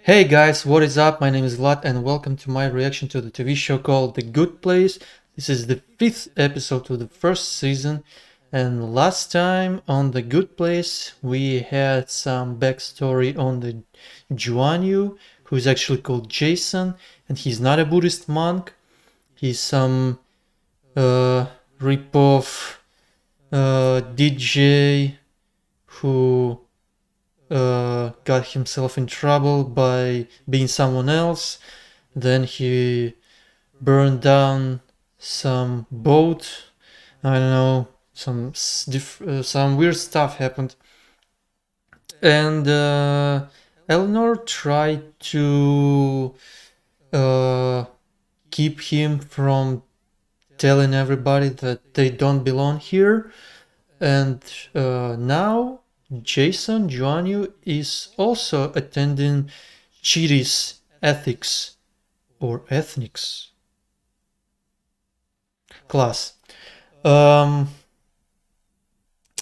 Hey guys, what is up? My name is Vlad and welcome to my reaction to the TV show called The Good Place. This is the fifth episode of the first season, and last time on The Good Place we had some backstory on the Juanyu, who is actually called Jason, and he's not a Buddhist monk. He's some uh, rip-off DJ who got himself in trouble by being someone else. Then he burned down some boat. I don't know. Some weird stuff happened, and Eleanor tried to uh, keep him from telling everybody that they don't belong here. And now Jason Joanyu is also attending Chiri's ethics or ethnics class. Um,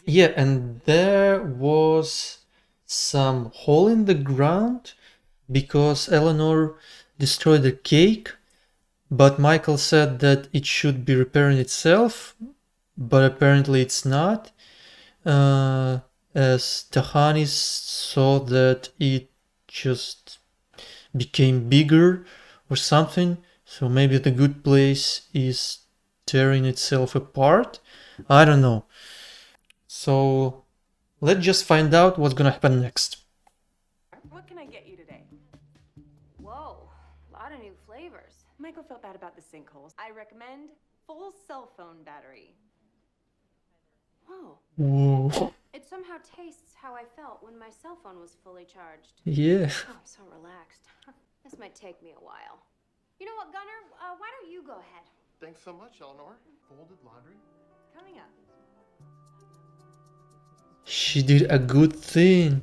yeah, and there was some hole in the ground because Eleanor destroyed the cake, but Michael said that it should be repairing itself, but apparently it's not. As Tahani saw that it just became bigger or something, so maybe the good place is tearing itself apart. I don't know. So let's just find out what's gonna happen next. What can I get you today? Whoa, a lot of new flavors. Michael felt bad about the sinkholes. I recommend full cell phone battery. Whoa. Whoa. It somehow tastes how I felt when my cell phone was fully charged. Yeah. Oh, I'm so relaxed. This might take me a while. You know what, Gunnar? Why don't you go ahead? Thanks so much, Eleanor. Folded laundry? Coming up. She did a good thing.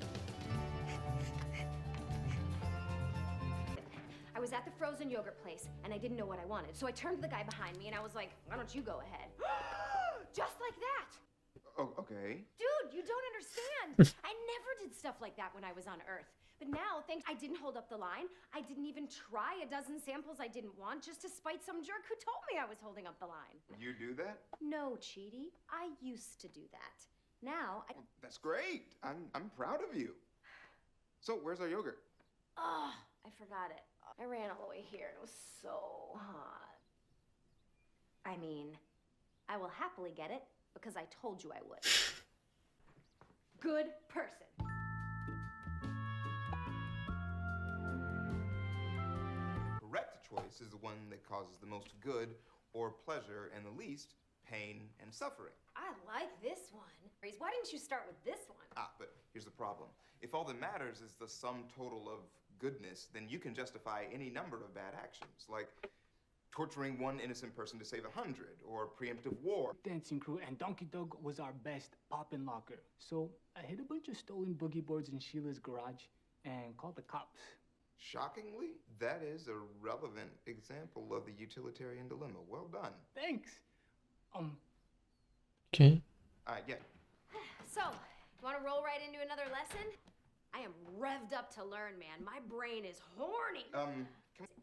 I was at the frozen yogurt place, and I didn't know what I wanted. So I turned to the guy behind me, and I was like, why don't you go ahead? Just like that! Oh, okay. Dude, you don't understand. I never did stuff like that when I was on Earth. But now, thanks, I didn't hold up the line. I didn't even try a dozen samples I didn't want just to spite some jerk who told me I was holding up the line. You do that? No, Cheaty. I used to do that. Now, That's great. I'm proud of you. So, where's our yogurt? Oh, I forgot it. I ran all the way here and it was so hot. I mean, I will happily get it because I told you I would. Good person. Correct choice is the one that causes the most good or pleasure and the least pain and suffering. I like this one. Why didn't you start with this one? But here's the problem. If all that matters is the sum total of goodness, then you can justify any number of bad actions, like torturing one innocent person to save 100, or preemptive war. Dancing crew, and Donkey Dog was our best poppin' locker. So I hid a bunch of stolen boogie boards in Sheila's garage and called the cops. Shockingly, that is a relevant example of the utilitarian dilemma. Well done. Thanks. Okay. Yeah. So, you want to roll right into another lesson? I am revved up to learn, man. My brain is horny.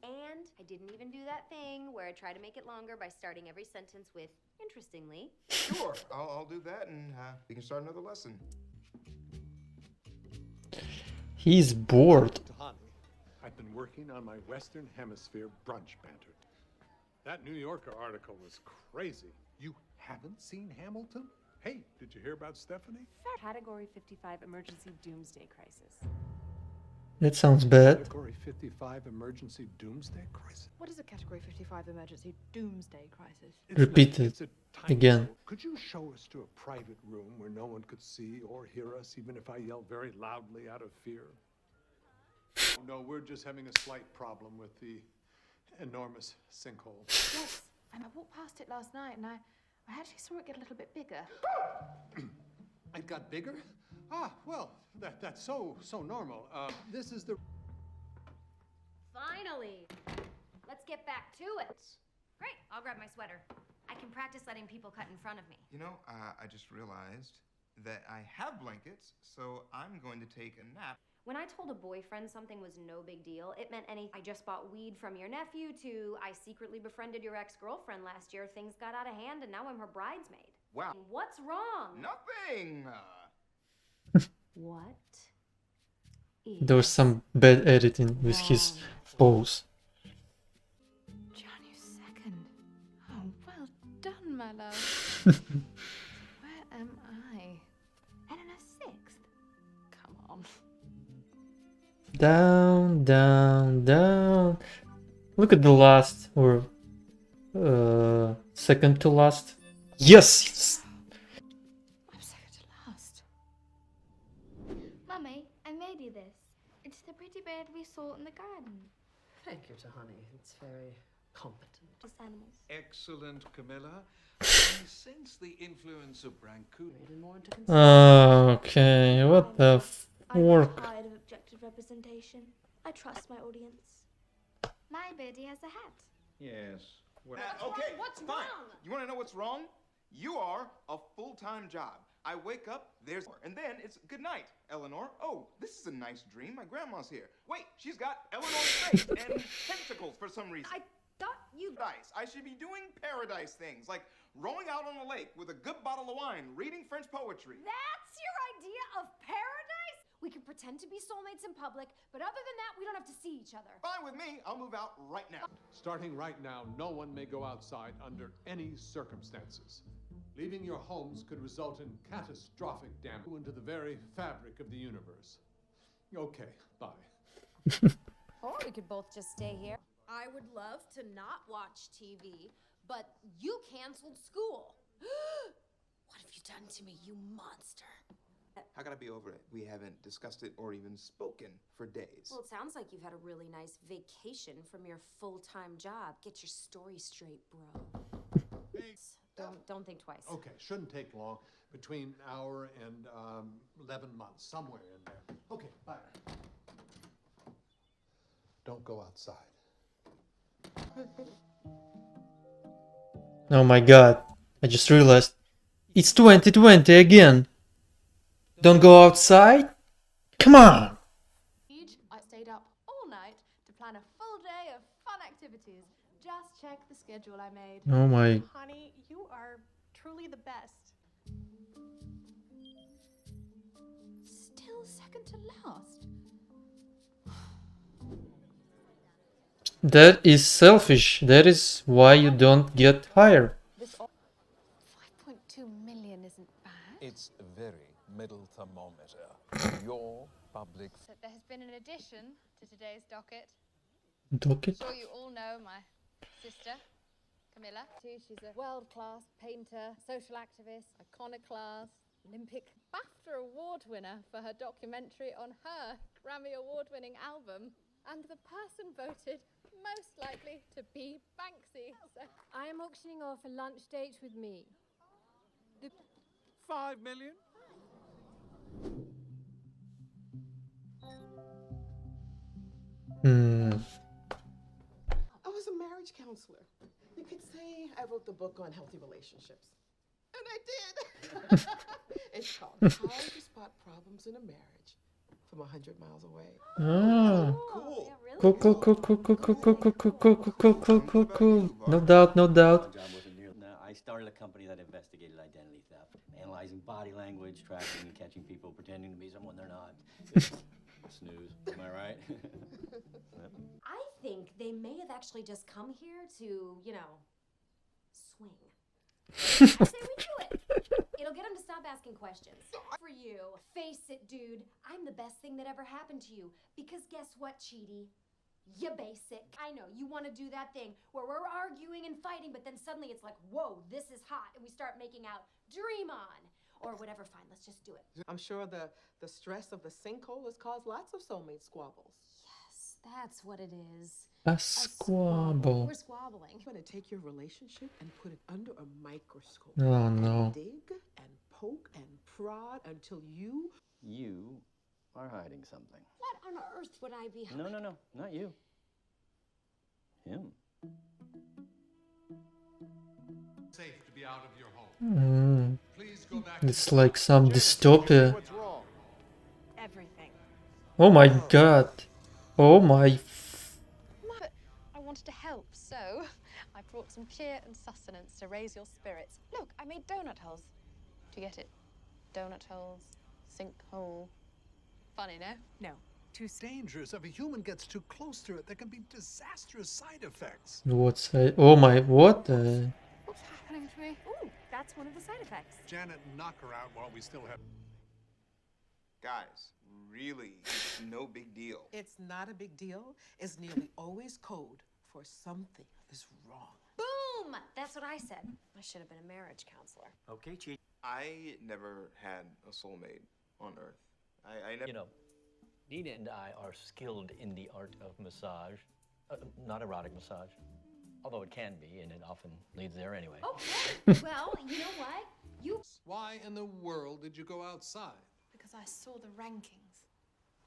And I didn't even do that thing where I try to make it longer by starting every sentence with, interestingly. Sure, I'll do that, and we can start another lesson. He's bored. I've been working on my Western Hemisphere brunch banter. That New Yorker article was crazy. You haven't seen Hamilton? Hey, did you hear about Stephanie? Category 55 emergency doomsday crisis. That sounds bad. Category 55 emergency doomsday crisis? What is a Category 55 emergency doomsday crisis? It's Repeat nothing. it It's a tiny again. note. Could you show us to a private room where no one could see or hear us, even if I yell very loudly out of fear? No, we're just having a slight problem with the enormous sinkhole. Yes, and I walked past it last night and I actually saw it get a little bit bigger. It got bigger? Well, that's so normal. This is the... Finally! Let's get back to it. Great, I'll grab my sweater. I can practice letting people cut in front of me. You know, I just realized that I have blankets, so I'm going to take a nap. When I told a boyfriend something was no big deal, it meant anything. I just bought weed from your nephew to I secretly befriended your ex-girlfriend last year. Things got out of hand and now I'm her bridesmaid. Wow. What's wrong? Nothing. What? There was some bad editing with his pose. John, you second. Oh, well done, my love. Where am I? Eleanor sixth? Come on. Down, down, down. Look at the last, or second to last. Yes! I'm second to last. Mummy, I made you this. It's the pretty bird we saw in the garden. Thank you to Honey. It's very competent. Just animals. Excellent, Camilla. I sense the influence of Brancu. Reading more into consideration. Okay, what the I'm fork? tired of objective representation. I trust my audience. My birdie has a hat. Yes. Well, Okay, What's fine. wrong? You want to know what's wrong? You are a full-time job. I wake up, there's and then it's good night, Eleanor. Oh, this is a nice dream. My grandma's here. Wait, she's got Eleanor's face and tentacles for some reason. I thought you. Paradise. I should be doing paradise things like rowing out on a lake with a good bottle of wine, reading French poetry. That's your idea of paradise? We can pretend to be soulmates in public, but other than that, we don't have to see each other. Fine with me. I'll move out right now. Starting right now, no one may go outside under any circumstances. Leaving your homes could result in catastrophic damage into the very fabric of the universe. Okay, bye. Or we could both just stay here. I would love to not watch TV, but you canceled school. What have you done to me, you monster? How can I be over it? We haven't discussed it or even spoken for days. Well, it sounds like you've had a really nice vacation from your full-time job. Get your story straight, bro. Don't think twice. Okay, shouldn't take long. Between an hour and 11 months, somewhere in there. Okay, bye. Don't go outside. Oh my god, I just realized. It's 2020 again. Don't go outside? Come on! I stayed up all night to plan a full day of fun activities. Just check the schedule I made. Oh my... Honey, you are truly the best. Still second to last. That is selfish. That is why you don't get higher. 5.2 million isn't bad. it's very middle thermometer. Your public. So there has been an addition to today's docket. Docket? Sure you all know my sister, Camilla. She's a world-class painter, social activist, iconoclast, Olympic BAFTA award winner for her documentary on her Grammy award-winning album. And the person voted most likely to be Banksy. So I am auctioning off a lunch date with me. 5 million? I was a marriage counselor. You could say I wrote the book on healthy relationships. And I did. It's called How to Spot Problems in a Marriage from 100 Miles Away. Oh. Cool. Cool, cool, cool, cool, cool, cool, cool, cool, cool, cool, cool, cool, cool, cool. No doubt, no doubt. I started a company that investigated identity theft, analyzing body language, tracking and catching people pretending to be someone they're not. Snooze, am I right? I think they may have actually just come here to, you know, swing. I say we do it. It'll get them to stop asking questions. For you, face it, dude. I'm the best thing that ever happened to you. Because guess what, Cheaty? You basic. I know, you want to do that thing where we're arguing and fighting, but then suddenly it's like, whoa, this is hot. And we start making out. Dream on. Or whatever, fine, let's just do it. I'm sure the stress of the sinkhole has caused lots of soulmate squabbles. Yes, that's what it is. A squabble. We're squabbling. I'm going to take your relationship and put it under a microscope. Oh no. And dig and poke and prod until you... You are hiding something. What on earth would I be hiding? No, not you. Him. Safe to be out of your home. Please go back. It's like some dystopia. Everything. Oh my god. Oh my. But I wanted to help, so I brought some cheer and sustenance to raise your spirits. Look, I made donut holes. Do you get it? Donut holes, sinkhole. Funny, no? No. Too dangerous. If a human gets too close to it, there can be disastrous side effects. What's oh my what? What's happening to me? Ooh, that's one of the side effects. Janet, knock her out while we still have. Guys, really, it's no big deal. It's not a big deal. It's nearly always code for something is wrong. Boom! That's what I said. I should have been a marriage counselor. Okay, Chief. I never had a soulmate on Earth. I never. You know, Nina and I are skilled in the art of massage. Not erotic massage. Although it can be, and it often leads there anyway. Okay. Well, you know what? Why in the world did you go outside? Because I saw the rankings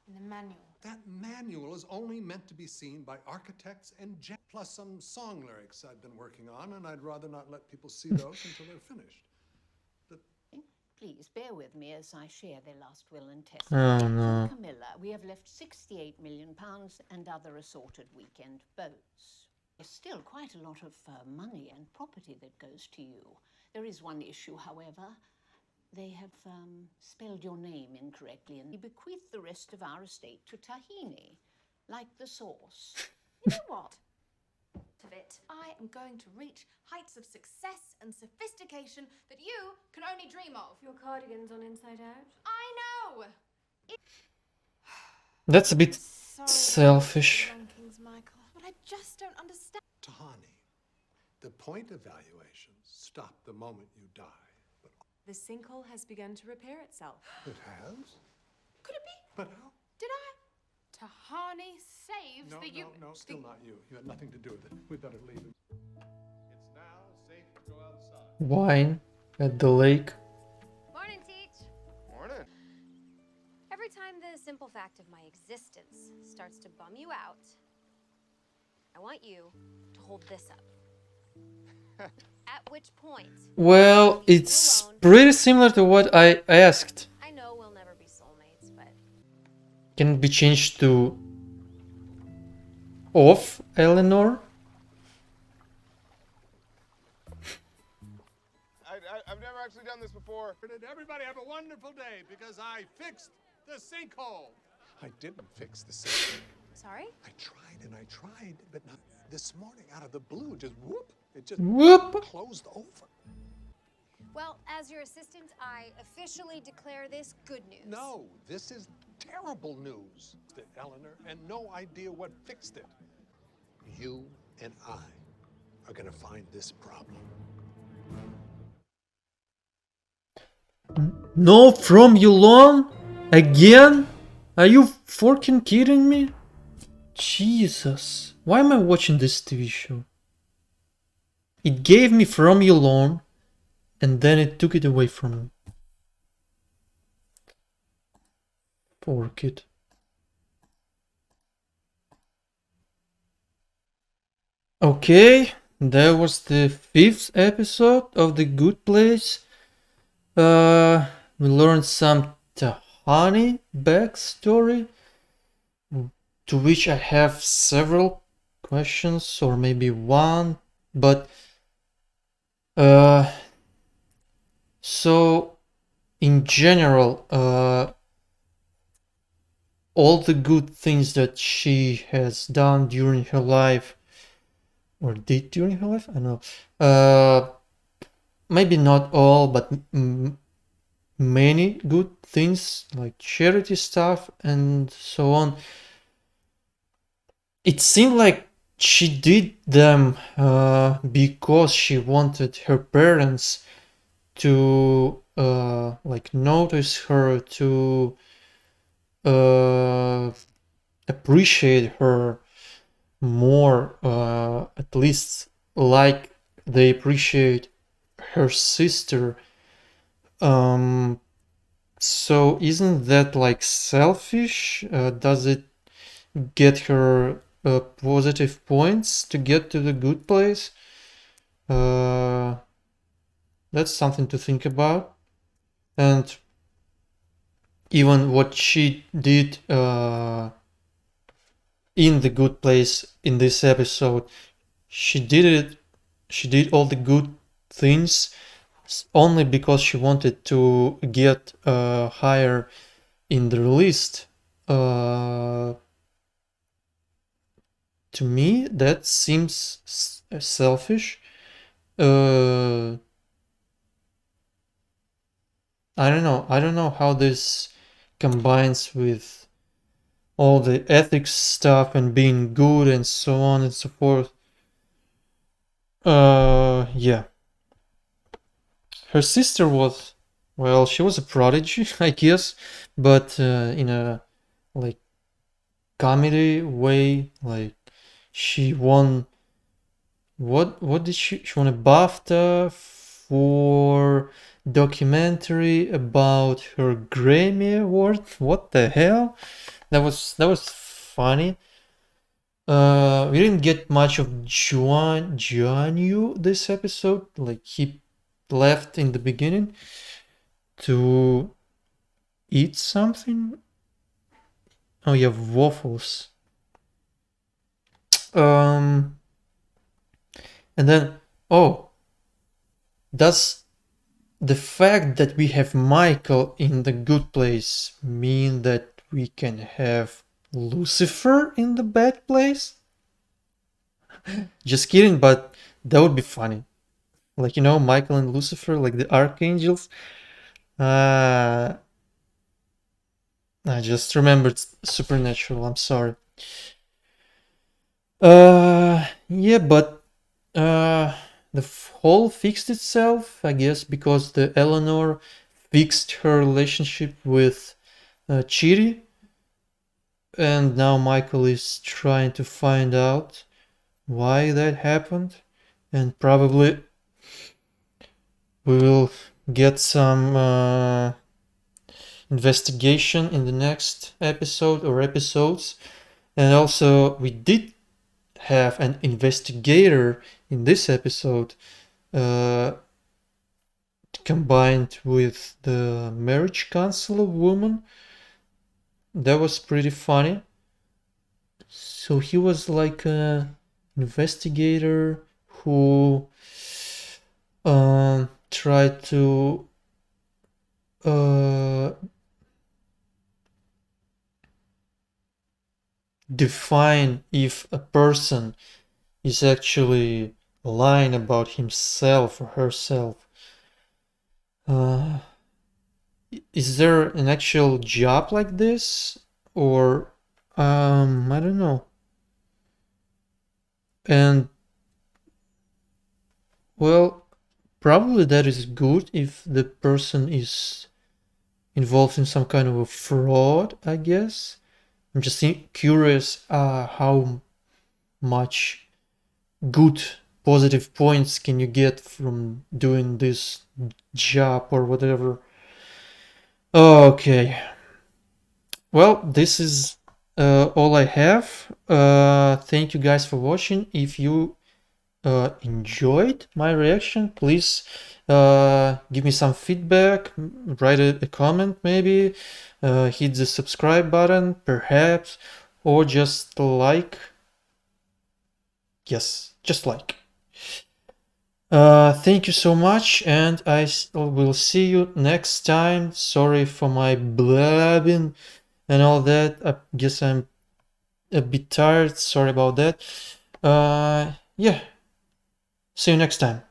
in the manual. That manual is only meant to be seen by architects and plus some song lyrics I've been working on, and I'd rather not let people see those until they're finished. Please bear with me as I share their last will and Oh testament. no. Camilla, we have left £68 million and other assorted weekend boats. There's still quite a lot of money and property that goes to you. There is one issue, however. They have spelled your name incorrectly, and we bequeath the rest of our estate to tahini, like the sauce. You know what? Of it. I am going to reach heights of success and sophistication that you can only dream of. Your cardigan's on inside out. I know! That's a bit Sorry selfish. about the rankings, Michael, but I just don't understand. Tahani, the point evaluations stop the moment you die. But The sinkhole has begun to repair itself. it has? Could it be? But how? Did I? Tahani saves No, the no, still not you. You had nothing to do with it. We better leave it. It's now safe to go outside. Wine at the lake. Morning, Teach. Morning. Every time the simple fact of my existence starts to bum you out, I want you to hold this up. At which point... Well, it's pretty similar to what I asked. I know we'll never be soulmates, but... Can it be changed to off, Eleanor? I've never actually done this before. Did everybody have a wonderful day because I fixed the sinkhole? I didn't fix the sinkhole. Sorry? I tried, but not this morning out of the blue. Just whoop, it just Whoop. closed over. Well, as your assistant, I officially declare this good news. No, this is terrible news, Eleanor, and no idea what fixed it. You and I are gonna find this problem. No, from Yulon? Again? Are you fucking kidding me? Jesus. Why am I watching this TV show? It gave me From Yulon, and then it took it away from me. Poor kid. Okay, that was the 5th episode of The Good Place. We learned some Tahani backstory, to which I have several questions, or maybe one, but so in general, all the good things that she has done during her life, or did during her life, I don't know, maybe not all, but many good things like charity stuff and so on. It seemed like she did them because she wanted her parents to like notice her, to appreciate her more, at least like they appreciate her sister. So isn't that like selfish? Does it get her positive points to get to the good place? That's something to think about. And even what she did in The Good Place in this episode, she did all the good things only because she wanted to get higher in the list. To me, that seems selfish. I don't know. I don't know how this combines with all the ethics stuff and being good and so on and so forth. Yeah. Her sister was, well, she was a prodigy, I guess, but in a like comedy way. Like she won. What did she won a BAFTA for documentary about her Grammy Award? What the hell? That was funny. We didn't get much of Yu this episode. Like he left in the beginning to eat something. Oh, you have waffles. And then, oh, does the fact that we have Michael in the good place mean that we can have Lucifer in the bad place? Just kidding, but that would be funny. Like, Michael and Lucifer, like the archangels. I just remembered Supernatural, I'm sorry. Yeah, but the hole fixed itself, I guess, because the Eleanor fixed her relationship with Chiri, and now Michael is trying to find out why that happened, and probably we will get some investigation in the next episode or episodes. And also, we did have an investigator in this episode combined with the marriage counselor woman. That was pretty funny. So he was like a investigator who tried to define if a person is actually lying about himself or herself. Is there an actual job like this? Or I don't know. And well, probably that is good if the person is involved in some kind of a fraud, I guess. I'm just curious how much good positive points can you get from doing this job or whatever. Okay. Well, this is all I have. Thank you guys for watching. If you enjoyed my reaction, please give me some feedback, write a comment maybe, hit the subscribe button perhaps, or just like. Yes, just like. Thank you so much, and I will see you next time. Sorry for my blabbing and all that. I guess I'm a bit tired. Sorry about that. Yeah. See you next time.